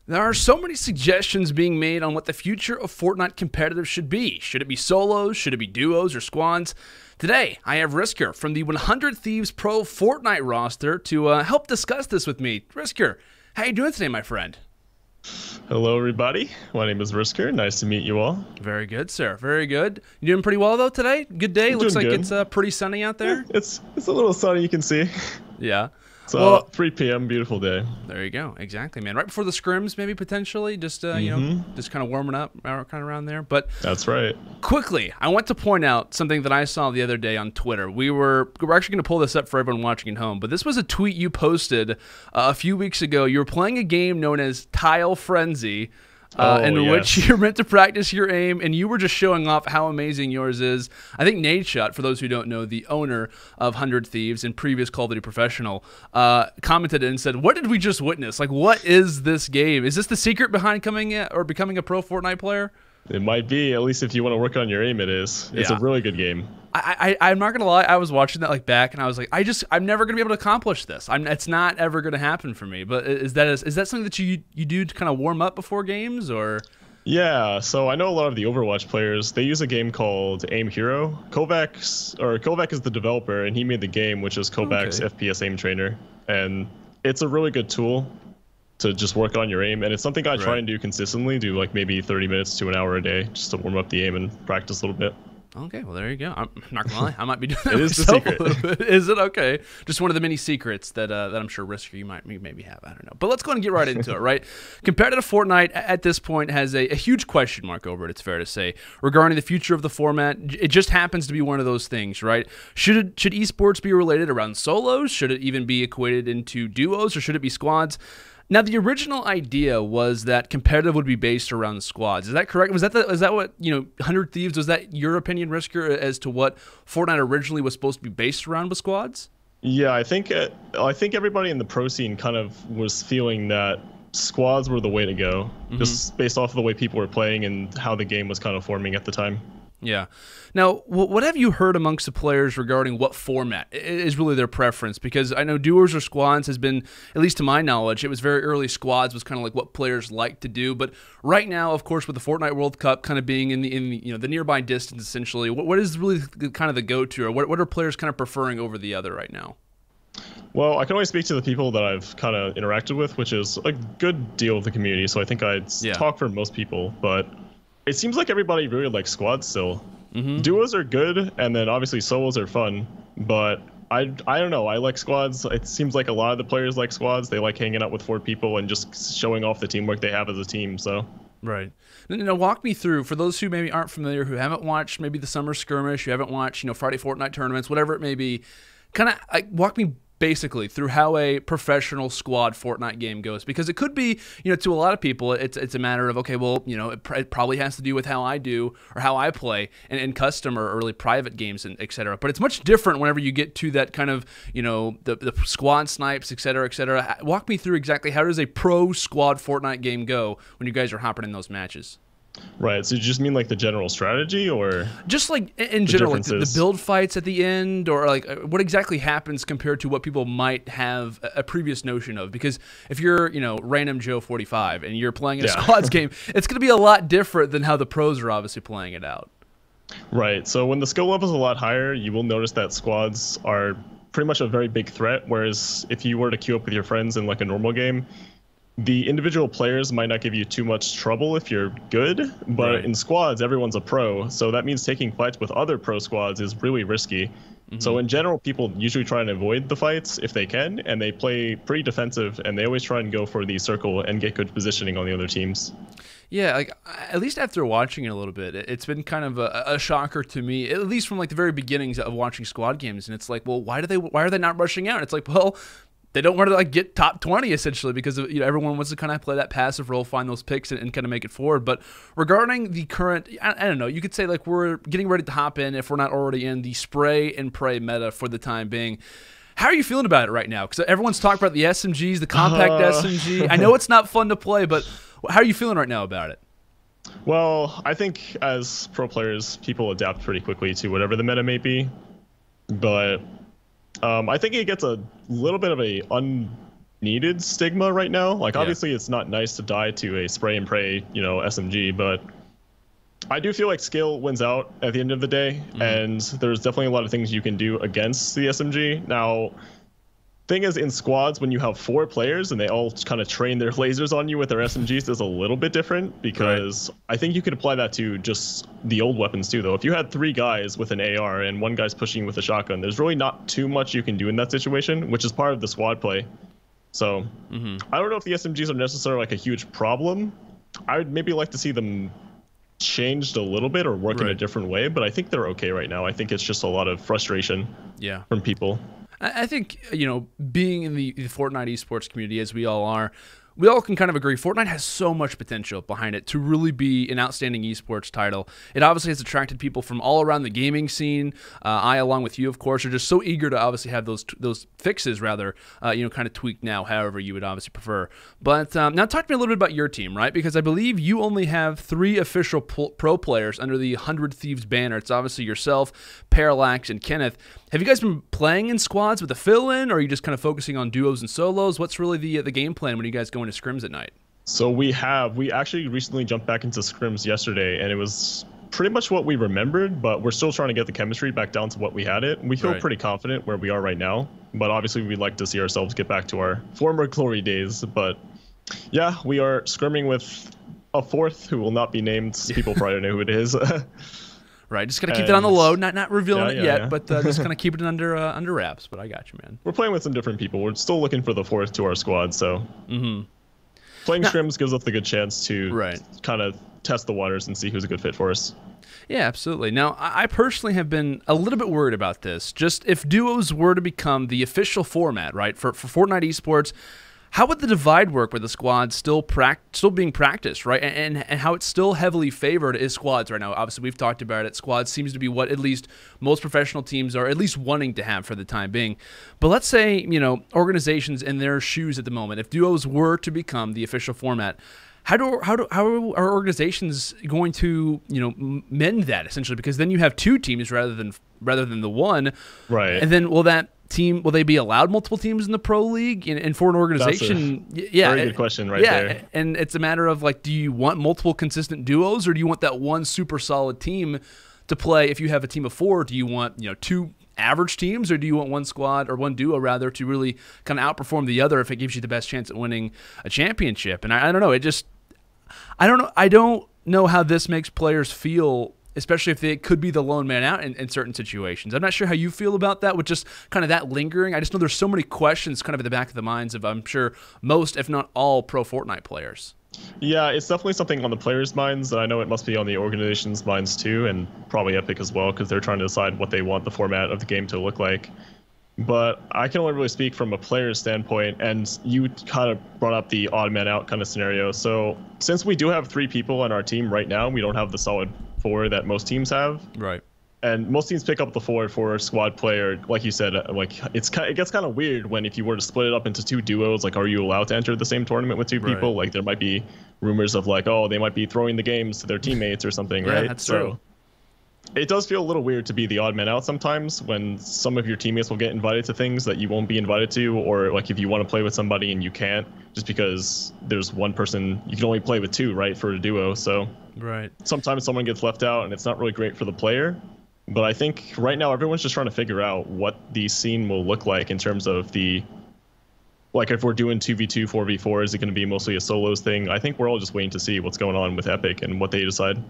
There are so many suggestions being made on what the future of Fortnite competitive should be. Should it be solos? Should it be duos or squads? Today, I have Risker from the 100 Thieves Pro Fortnite roster to help discuss this with me. Risker, how are you doing today, my friend? Hello, everybody. My name is Risker. Nice to meet you all. Very good, sir. Very good. You doing pretty well, though, today? Good day? I'm Looks like doing it's pretty sunny out there. Yeah, it's a little sunny, you can see. Yeah. So, well, 3 p.m., beautiful day. There you go. Exactly, man. Right before the scrims, maybe potentially, just you know, just kind of warming up, kind of around there. But that's right. Quickly, I want to point out something that I saw the other day on Twitter. We're actually going to pull this up for everyone watching at home, but this was a tweet you posted a few weeks ago. You were playing a game known as Tile Frenzy. Which you're meant to practice your aim, and you were just showing off how amazing yours is. I think Nadeshot, for those who don't know, the owner of 100 Thieves and previous Call of Duty Professional, commented and said, "What did we just witness? Like, what is this game? Is this the secret behind becoming a pro Fortnite player?" It might be, at least if you want to work on your aim, it is. It's a really good game. I'm not gonna lie. I was watching that back, and I was like, I'm never gonna be able to accomplish this. It's not ever gonna happen for me. But is that something that you do to kind of warm up before games, or? Yeah. So I know a lot of the Overwatch players. They use a game called Aim Hero. Kovac is the developer, and he made the game, which is Kovac's FPS aim trainer, and it's a really good tool to just work on your aim, and it's something I try and do consistently. Do like maybe 30 minutes to an hour a day just to warm up the aim and practice a little bit. Okay, well, there you go. I'm not gonna lie, I might be doing that. It is the secret. Is it? Okay, just one of the many secrets that I'm sure Risker you maybe have. I don't know, but let's go ahead and get right into it. Right, competitive Fortnite at this point has a huge question mark over it. It's fair to say regarding the future of the format. It just happens to be one of those things, right? Should esports be related around solos? Should it even be equated into duos, or should it be squads? Now, the original idea was that competitive would be based around squads. Is that correct? Is that what 100 Thieves, was that your opinion, Risker, as to what Fortnite originally was supposed to be based around with squads? Yeah, I think everybody in the pro scene kind of was feeling that squads were the way to go, just based off of the way people were playing and how the game was kind of forming at the time. Yeah. Now, what have you heard amongst the players regarding what format is really their preference? Because I know duos or squads has been, at least to my knowledge, it was very early. Squads was kind of like what players like to do. But right now, of course, with the Fortnite World Cup kind of being in the nearby distance, essentially, what is really kind of the go-to, or what are players kind of preferring over the other right now? Well, I can only speak to the people that I've kind of interacted with, which is a good deal of the community. So I think I'd talk for most people, but it seems like everybody really likes squads still. Duos are good, and then obviously solos are fun, but I don't know. I like squads. It seems like a lot of the players like squads. They like hanging out with 4 people and just showing off the teamwork they have as a team. So. Right. Now, walk me through, for those who maybe aren't familiar, who haven't watched maybe the Summer Skirmish, who haven't watched Friday Fortnite tournaments, whatever it may be, kind of walk me basically through how a professional squad Fortnite game goes, because it could be, to a lot of people, it's a matter of, okay, well, it probably has to do with how I do or how I play in custom or early private games and et cetera. But it's much different whenever you get to that kind of, the squad snipes, et cetera, et cetera. Walk me through exactly how does a pro squad Fortnite game go when you guys are hopping in those matches? Right, so you just mean like the general strategy, or just like in general, like the build fights at the end, or like what exactly happens compared to what people might have a previous notion of? Because if you're random Joe 45 and you're playing a squads game, it's going to be a lot different than how the pros are obviously playing it out. Right, so when the skill level is a lot higher, you will notice that squads are pretty much a very big threat, whereas if you were to queue up with your friends in like a normal game, the individual players might not give you too much trouble if you're good, but in squads, everyone's a pro, so that means taking fights with other pro squads is really risky. So in general, people usually try and avoid the fights if they can, and they play pretty defensive, and they always try and go for the circle and get good positioning on the other teams. Yeah, like at least after watching it a little bit, it's been kind of a shocker to me, at least from like the very beginnings of watching squad games, and it's like, well, why are they not rushing out? It's like, well, they don't want to get top 20 essentially, because everyone wants to kind of play that passive role, find those picks, and kind of make it forward. But regarding the current, I don't know, you could say like we're getting ready to hop in, if we're not already in, the spray and pray meta for the time being. How are you feeling about it right now? Because everyone's talking about the SMGs, the compact SMG. I know it's not fun to play, but how are you feeling right now about it? Well, I think as pro players, people adapt pretty quickly to whatever the meta may be, but I think it gets a little bit of a needed stigma right now. Like, obviously, it's not nice to die to a spray and pray, SMG, but I do feel like skill wins out at the end of the day, and there's definitely a lot of things you can do against the SMG. Now, thing is, in squads, when you have 4 players and they all kind of train their lasers on you with their SMGs, is a little bit different, because I think you could apply that to just the old weapons too, though. If you had 3 guys with an AR and 1 guy's pushing you with a shotgun, there's really not too much you can do in that situation, which is part of the squad play. So I don't know if the SMGs are necessarily like a huge problem. I would maybe like to see them changed a little bit or work in a different way, but I think they're okay right now. I think it's just a lot of frustration from people. I think, being in the Fortnite esports community, as we all are, we all can kind of agree Fortnite has so much potential behind it to really be an outstanding esports title. It obviously has attracted people from all around the gaming scene. I, along with you, of course, are just so eager to obviously have those fixes, rather, kind of tweaked now, however you would obviously prefer. But now talk to me a little bit about your team, right? Because I believe you only have 3 official pro players under the 100 Thieves banner. It's obviously yourself, Parallax, and Kenneth. Have you guys been playing in squads with a fill-in, or are you just kind of focusing on duos and solos? What's really the game plan when you guys go into scrims at night? So we actually recently jumped back into scrims yesterday, and it was pretty much what we remembered, but we're still trying to get the chemistry back down to what we had it. We feel pretty confident where we are right now, but obviously we'd like to see ourselves get back to our former glory days. But yeah, we are scrimming with a 4th who will not be named. People probably don't know who it is. Right, just gotta keep that on the low, not revealing it yet, but just kind of keep it under wraps. But I got you, man. We're playing with some different people. We're still looking for the 4th to our squad, so playing scrims gives us the good chance to kind of test the waters and see who's a good fit for us. Yeah, absolutely. Now, I personally have been a little bit worried about this. Just if duos were to become the official format, right, for Fortnite esports, how would the divide work with the squads still being practiced, right? And how it's still heavily favored is squads right now. Obviously, we've talked about it. Squads seems to be what at least most professional teams are at least wanting to have for the time being. But let's say, organizations in their shoes at the moment, if duos were to become the official format, how are organizations going to mend that, essentially? Because then you have 2 teams rather than the 1, right? And then will they be allowed multiple teams in the pro league? And for an organization, very good question there. And it's a matter of, like, do you want multiple consistent duos, or do you want that one super solid team to play? If you have a team of 4, do you want 2 average teams, or do you want one squad or one duo rather to really kind of outperform the other if it gives you the best chance at winning a championship? And I don't know. I don't know how this makes players feel, especially if they could be the lone man out in certain situations. I'm not sure how you feel about that, with just kind of that lingering. I just know there's so many questions kind of at the back of the minds of, I'm sure, most, if not all, pro Fortnite players. Yeah, it's definitely something on the players' minds, and I know it must be on the organization's minds too, and probably Epic as well, because they're trying to decide what they want the format of the game to look like. But I can only really speak from a player's standpoint, and you kind of brought up the odd man out kind of scenario. So since we do have 3 people on our team right now, we don't have the solid 4 that most teams have. Right. And most teams pick up the 4 for a squad player. Like you said, it gets kind of weird when, if you were to split it up into 2 duos, like, are you allowed to enter the same tournament with 2 people? Like, there might be rumors of, like, oh, they might be throwing the games to their teammates or something, right? That's true. It does feel a little weird to be the odd man out sometimes, when some of your teammates will get invited to things that you won't be invited to, or like if you want to play with somebody and you can't, just because there's one person, you can only play with 2, right, for a duo. So sometimes someone gets left out, and it's not really great for the player. But I think right now everyone's just trying to figure out what the scene will look like in terms of like, if we're doing 2v2, 4v4, is it going to be mostly a solos thing? I think we're all just waiting to see what's going on with Epic and what they decide.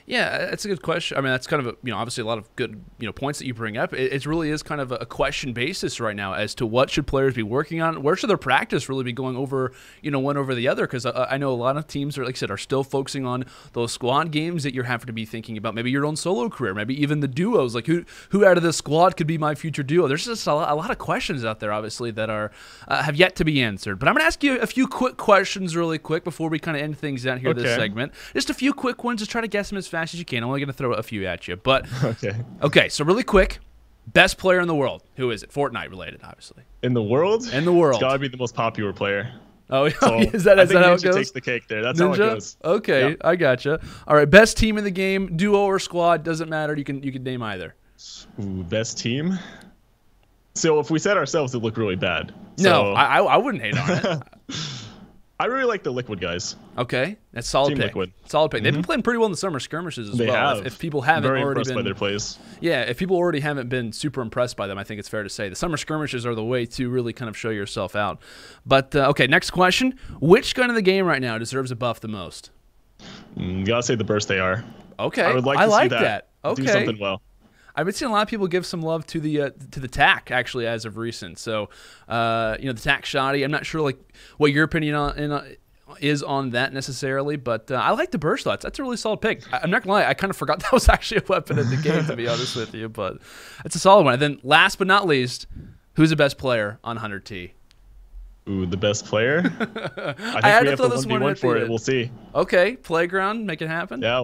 Yeah, that's a good question. I mean, that's kind of obviously a lot of good points that you bring up. It really is kind of a question basis right now as to what should players be working on, where should their practice really be going over one over the other. Because I know a lot of teams are, like I said, are still focusing on those squad games that you're having to be thinking about, maybe your own solo career, maybe even the duos. Like who out of this squad could be my future duo? There's just a lot of questions out there, obviously, that are have yet to be answered. But I'm gonna ask you a few quick questions really quick before we kind of end things out here this segment. Just a few quick ones. Just try to guess them as fast as you can. I'm only going to throw a few at you. But okay, so really quick, best player in the world. Who is it? Fortnite related, obviously. In the world? In the world. It's got to be the most popular player. Oh, so is that how it goes? Ninja takes the cake there. That's Ninja? how it goes. Okay, yeah. I gotcha. All right, best team in the game, duo or squad, doesn't matter. You can name either. Ooh, best team? So if we said ourselves, it look really bad. No, So, I wouldn't hate on it. I really like the Liquid guys. Okay, that's solid Team pick. Liquid. Solid pick. They've been playing pretty well in the summer skirmishes as They well. have. If people haven't Very already impressed been by their plays. Yeah, if people already haven't been super impressed by them, I think it's fair to say the summer skirmishes are the way to really kind of show yourself out. But okay, next question: which gun in the game right now deserves a buff the most? Gotta say the burst they are. Okay, I would like to see that. Okay, Do something well. I've been seeing a lot of people give some love to the TAC actually as of recent. So the TAC shoddy. I'm not sure like what your opinion is on that necessarily, but I like the burst thoughts. That's a really solid pick. I'm not gonna lie, I kind of forgot that was actually a weapon in the game, to be honest with you, but it's a solid one. And then last but not least, who's the best player on 100T? Ooh, the best player? I think I had we to have throw to this 1v1 one for at it. We'll see. Okay, Playground, make it happen. Yeah,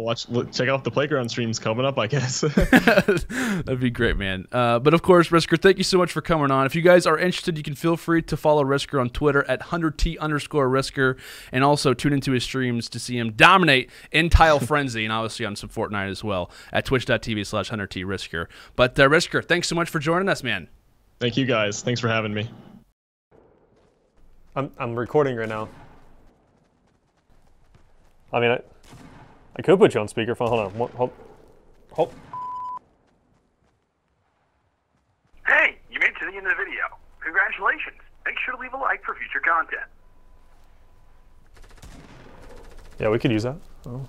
check out the Playground streams coming up, I guess. That'd be great, man. But of course, Risker, thank you so much for coming on. If you guys are interested, you can feel free to follow Risker on Twitter at 100T_Risker, and also tune into his streams to see him dominate in Tile Frenzy, and obviously on some Fortnite as well at twitch.tv/100T_Risker. But Risker, thanks so much for joining us, man. Thank you guys. Thanks for having me. I'm recording right now. I mean, I could put you on speakerphone. Hold on. Hold. Hey, you made it to the end of the video. Congratulations. Make sure to leave a like for future content. Yeah, we could use that. Oh.